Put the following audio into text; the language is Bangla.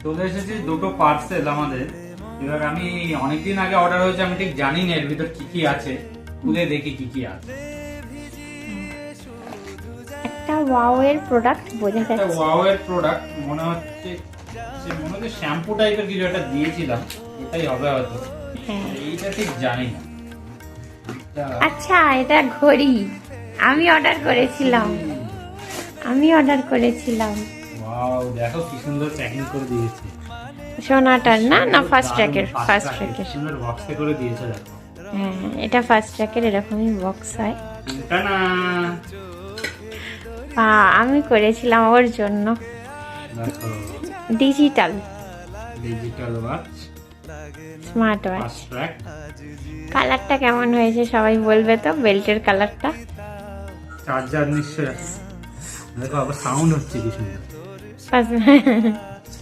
চলে এসেছে দুটো পার্সেল আমাদের। এবার আমি অনেকদিন আগে অর্ডার হয়েছে, আমি ঠিক জানি না এর ভিতর কি কি আছে, খুলে দেখি কি কি আছে। একটা ওয়াও এর প্রোডাক্ট বোঝা একটা যাচ্ছে। ওয়াও এর প্রোডাক্ট মনে হচ্ছে, মনে হচ্ছে শ্যাম্পু টাইপের কিছু একটা দিয়েছিলাম, এটাই হবে হয়তো। হ্যাঁ, এইটা ঠিক জানি না। আচ্ছা এটা ঘড়ি আমি অর্ডার করেছিলাম। ওয়াও, দেখো কি সুন্দর প্যাকিং করে দিয়েছে। সোনাটার না না ফার্স্ট ট্র্যাকের, ফার্স্ট ট্র্যাকের। সুন্দর বক্সে করে দিয়েছে দেখো। হ্যাঁ এটা ফার্স্ট ট্র্যাকের, এরকমই বক্স হয়। টানা। আমি করেছিলাম ওর জন্য। দেখো digital digital watch, smart watch. Fast track. কালারটা কেমন হয়েছে সবাই বলবে তো, বেল্টের কালারটা। চার্জার নিশ্চয় আছে। দেখো আবার সাউন্ড হচ্ছে কি সুন্দর।